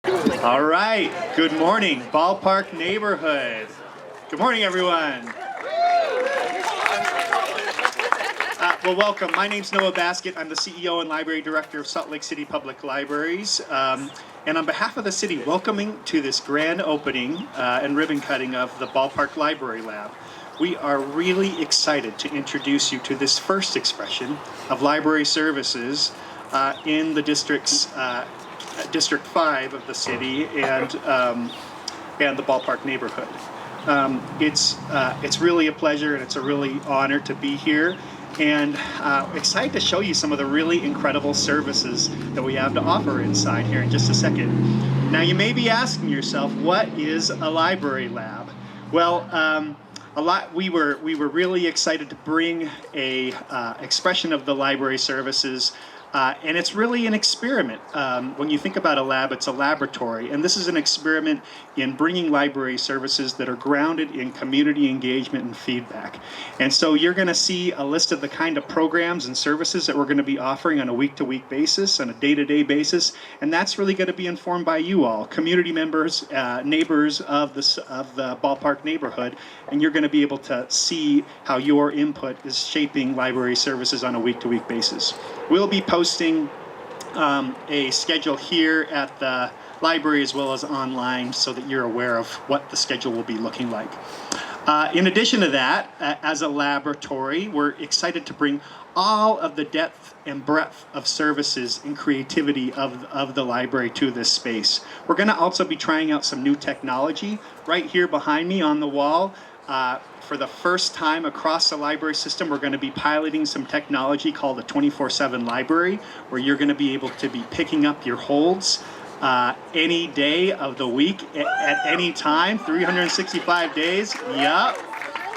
All right, good morning, Ballpark Neighborhood. Good morning, everyone. Well, welcome. My name's Noah Baskett. I'm the CEO and Library Director of Salt Lake City Public Libraries. And on behalf of the city, welcoming to this grand opening and ribbon cutting of the Ballpark Library Lab. We are really excited to introduce you to this first expression of library services in the district's District 5 of the city and the Ballpark neighborhood. It's really a pleasure and it's a really honor to be here, and excited to show you some of the really incredible services that we have to offer inside here in just a second. Now you may be asking yourself, what is a library lab? Well, we were really excited to bring a expression of the library services. And it's really an experiment. When you think about a lab, it's a laboratory. And this is an experiment in bringing library services that are grounded in community engagement and feedback. And so you're going to see a list of the kind of programs and services that we're going to be offering on a week-to-week basis, on a day-to-day basis. And that's really going to be informed by you all, community members, neighbors of the Ballpark neighborhood. And you're going to be able to see how your input is shaping library services on a week-to-week basis. We'll be posting a schedule here at the library as well as online so that you're aware of what the schedule will be looking like. In addition to that, as a laboratory, we're excited to bring all of the depth and breadth of services and creativity of the library to this space. We're going to also be trying out some new technology right here behind me on the wall. For the first time across the library system, we're going to be piloting some technology called a 24/7 library, where you're going to be able to be picking up your holds any day of the week at any time, 365 days. Yup,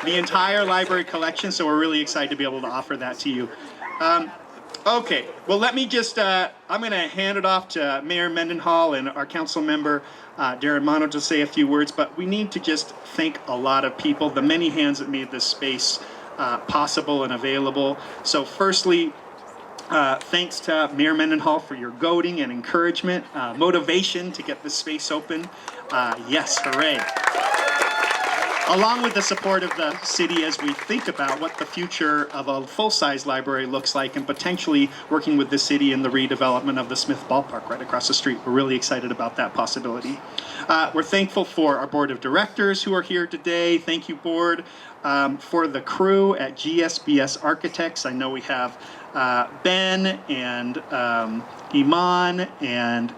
the entire library collection. So we're really excited to be able to offer that to you. Okay, well, let me just, I'm going to hand it off to Mayor Mendenhall and our council member, Darren Mono, to say a few words, but we need to just thank a lot of people, the many hands that made this space possible and available. So firstly, thanks to Mayor Mendenhall for your goading and encouragement, motivation to get this space open. Yes, hooray. Along with the support of the city as we think about what the future of a full-size library looks like, and potentially working with the city in the redevelopment of the Smith Ballpark right across the street. We're really excited about that possibility. We're thankful for our board of directors who are here today. Thank you, board. For the crew at GSBS Architects. I know we have Ben and Iman and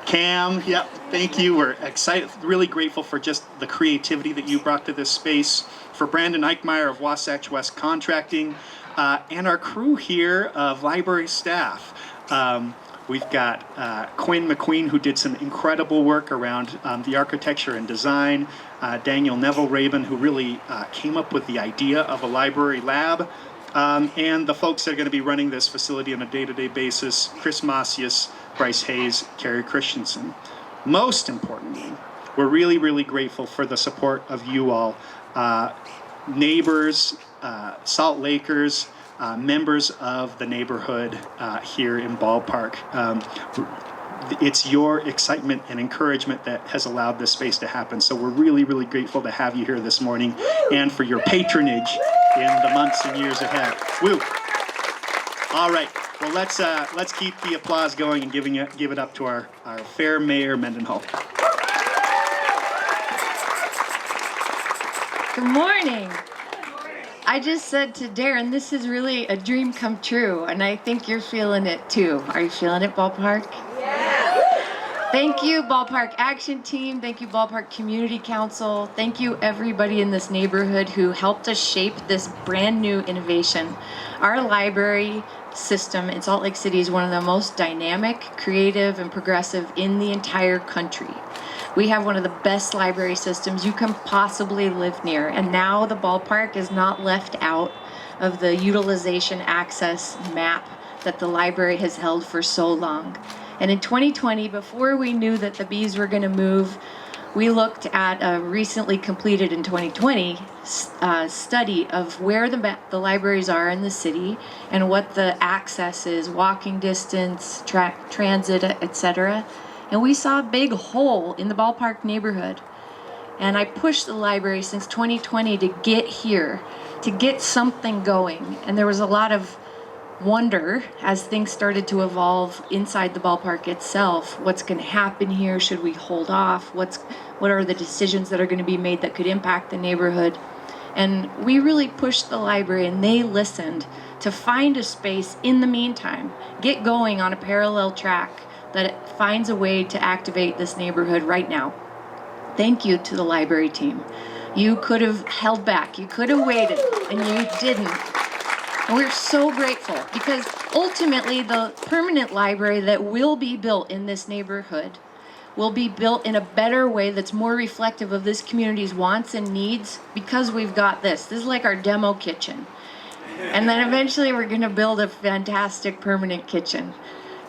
Cam, yep, thank you. We're excited, really grateful for just the creativity that you brought to this space. For Brandon Eichmeyer of Wasatch West Contracting, and our crew here of library staff. We've got Quinn McQueen, who did some incredible work around the architecture and design. Daniel Neville-Raven, who really came up with the idea of a library lab. And the folks that are going to be running this facility on a day-to-day basis, Chris Macias, Bryce Hayes, Carrie Christensen. Most importantly, we're really, really grateful for the support of you all, neighbors, Salt Lakers, members of the neighborhood here in Ballpark. It's your excitement and encouragement that has allowed this space to happen. So we're really, really grateful to have you here this morning and for your patronage in the months and years ahead. Woo! All right. Well, let's keep the applause going and give it up to our fair Mayor Mendenhall. Good morning. I just said to Darren, this is really a dream come true, and I think you're feeling it too. Are you feeling it, Ballpark? Thank you, Ballpark Action Team. Thank you, Ballpark Community Council. Thank you, everybody in this neighborhood who helped us shape this brand new innovation. Our library system in Salt Lake City is one of the most dynamic, creative, and progressive in the entire country. We have one of the best library systems you can possibly live near, and now the Ballpark is not left out of the utilization access map that the library has held for so long. And in 2020, before we knew that the bees were going to move, we looked at a recently completed in 2020 study of where the libraries are in the city and what the access is, walking distance, transit, etc. And we saw a big hole in the Ballpark neighborhood. And I pushed the library since 2020 to get here, to get something going. And there was a lot of wonder as things started to evolve inside the ballpark itself. What's going to happen here? Should we hold off? What are the decisions that are going to be made that could impact the neighborhood? And we really pushed the library, and they listened to find a space in the meantime, get going on a parallel track that finds a way to activate this neighborhood right now. Thank you to the library team. You could have held back, you could have waited, and you didn't. And we're so grateful, because ultimately the permanent library that will be built in this neighborhood will be built in a better way that's more reflective of this community's wants and needs, because we've got this. This is like our demo kitchen. And then eventually we're gonna build a fantastic permanent kitchen.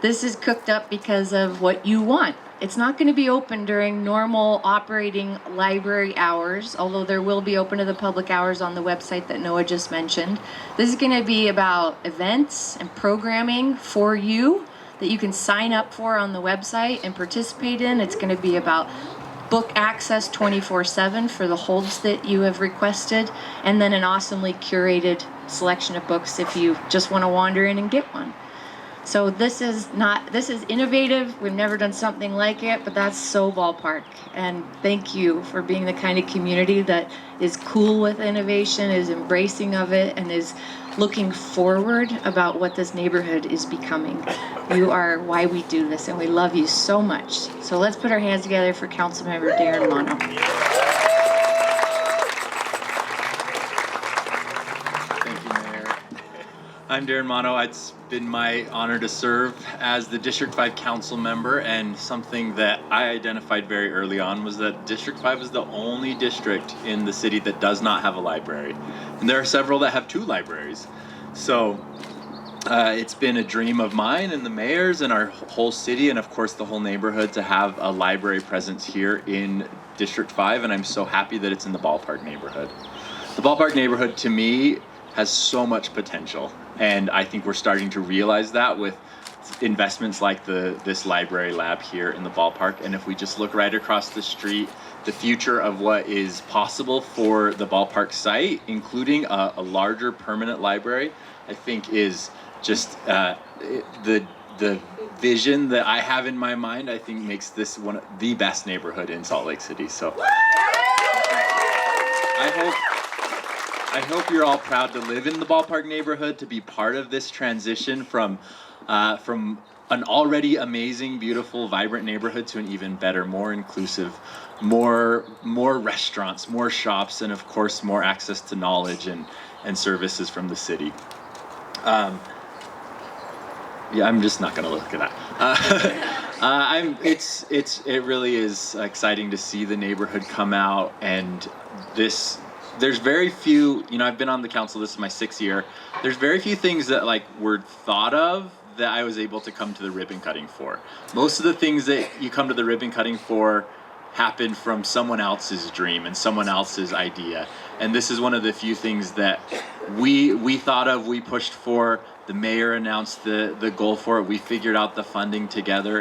This is cooked up because of what you want. It's not gonna be open during normal operating library hours, although there will be open to the public hours on the website that Noah just mentioned. This is gonna be about events and programming for you that you can sign up for on the website and participate in. It's gonna be about book access 24/7 for the holds that you have requested, and then an awesomely curated selection of books if you just wanna wander in and get one. So this is innovative. We've never done something like it, but that's so Ballpark. And thank you for being the kind of community that is cool with innovation, is embracing of it, and is looking forward about what this neighborhood is becoming. You are why we do this, and we love you so much. So let's put our hands together for Councilmember Darren Mono. Thank you, Mayor. I'm Darren Mono. It's been my honor to serve as the District 5 council member, and something that I identified very early on was that District 5 is the only district in the city that does not have a library. And there are several that have 2 libraries. So it's been a dream of mine and the mayor's and our whole city, and of course the whole neighborhood, to have a library presence here in District 5, and I'm so happy that it's in the Ballpark neighborhood. The Ballpark neighborhood, to me, has so much potential, and I think we're starting to realize that with investments like this library lab here in the ballpark. And if we just look right across the street, the future of what is possible for the ballpark site, including a larger permanent library, I think is just the vision that I have in my mind, I think makes this one of the best neighborhood in Salt Lake City. So I hope you're all proud to live in the Ballpark neighborhood, to be part of this transition from an already amazing, beautiful, vibrant neighborhood to an even better, more inclusive, more restaurants, more shops, and of course more access to knowledge and services from the city. Yeah, I'm just not gonna look at that. It really is exciting to see the neighborhood come out, and there's very few, I've been on the council, this is my 6th year. There's very few things that were thought of that I was able to come to the ribbon cutting for. Most of the things that you come to the ribbon cutting for happened from someone else's dream and someone else's idea. And this is one of the few things that we thought of, we pushed for. The mayor announced the goal for it. We figured out the funding together,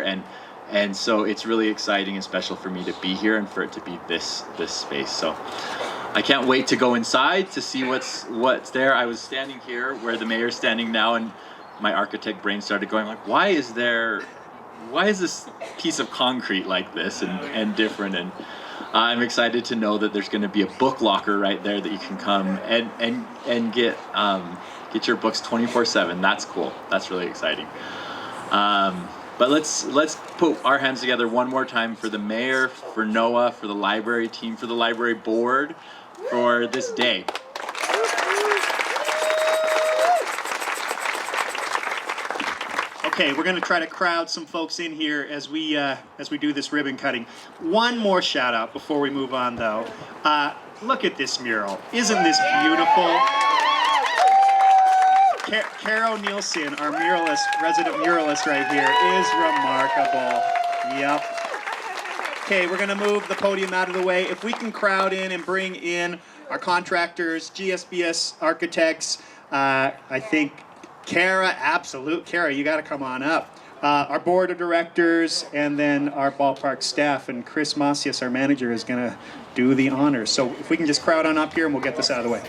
and so it's really exciting and special for me to be here and for it to be this space. So I can't wait to go inside to see what's there. I was standing here where the mayor's standing now, and my architect brain started going why is this piece of concrete like this and different? And I'm excited to know that there's going to be a book locker right there that you can come and get your books 24/7. That's cool. That's really exciting. But let's put our hands together one more time for the mayor, for Noah, for the library team, for the library board, for this day. Okay, we're going to try to crowd some folks in here as we do this ribbon cutting. One more shout out before we move on, though. Look at this mural. Isn't this beautiful? Caro Nielsen, our resident muralist right here, is remarkable. Yep. Okay, we're going to move the podium out of the way. If we can crowd in and bring in our contractors, GSBS architects, I think Kara, Kara, you got to come on up. our board of directors, and then our ballpark staff. And Chris Macias, our manager, is going to do the honors. So if we can just crowd on up here and we'll get this out of the way.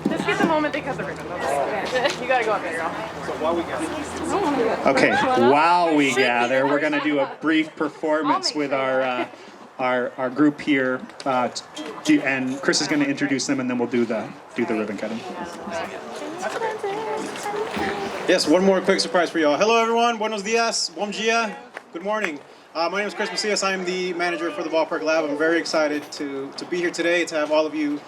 Just get the moment they cut the ribbon. You gotta go up there, girl. So while we gather. Okay, while we gather, we're going to do a brief performance with our group here, and Chris is going to introduce them, and then we'll do the ribbon cutting. Yes, one more quick surprise for y'all. Hello, everyone. Buenos dias. Bom dia. Good morning. My name is Chris Macias. I'm the manager for the Ballpark Lab. I'm very excited to be here today, to have all of you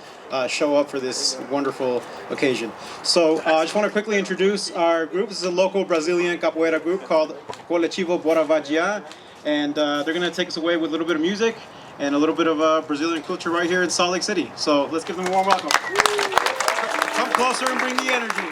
show up for this wonderful occasion. So I just want to quickly introduce our group. This is a local Brazilian capoeira group called Coletivo Bora Vadiar, and they're going to take us away with a little bit of music and a little bit of Brazilian culture right here in Salt Lake City. So let's give them a warm welcome. Come closer and bring the energy.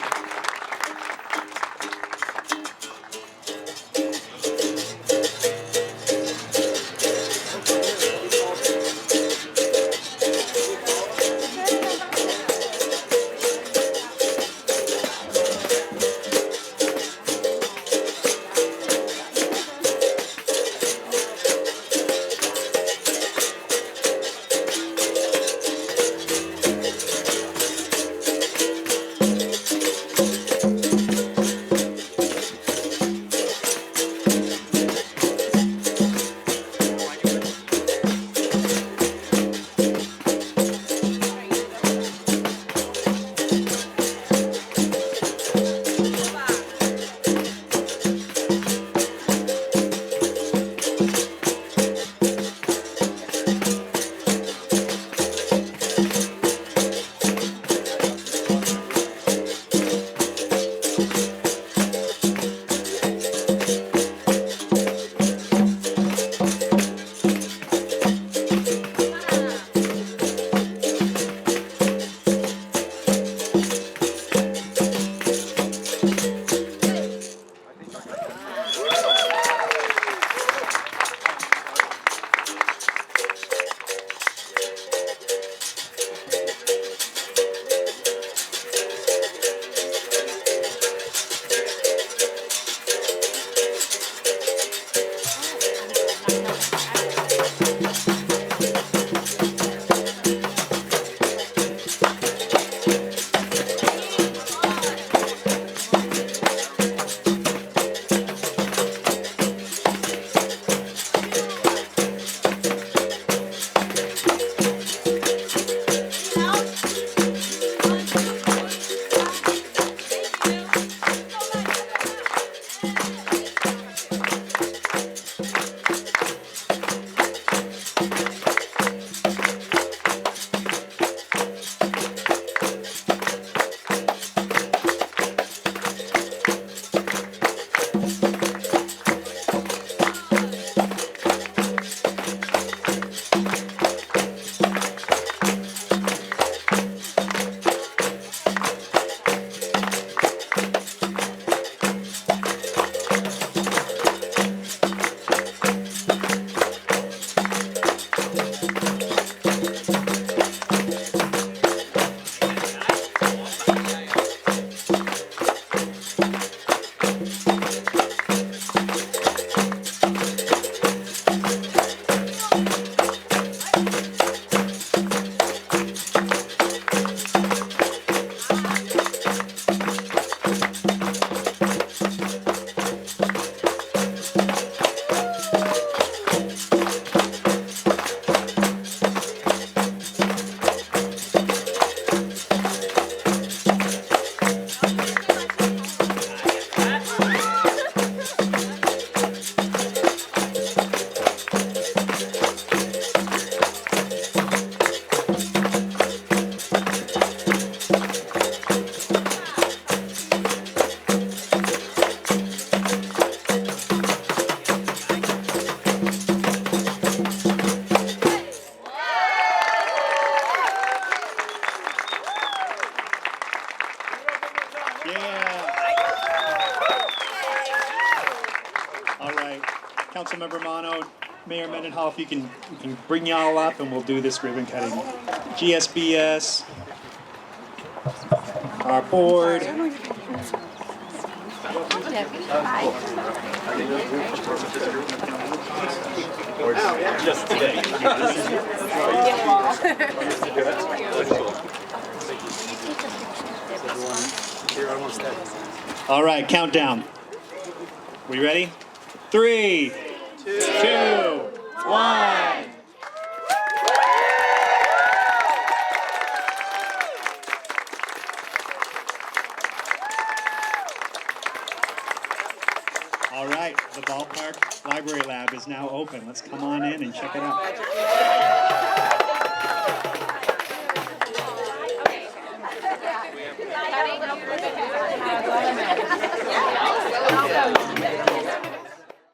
Councilmember Mono, Mayor Mendenhall, if you can bring y'all up and we'll do this ribbon cutting. GSBS, our board, Just today. All right, countdown. We ready? 3, 2, 1. All right, the Ballpark Library Lab is now open. Let's come on in and check it out.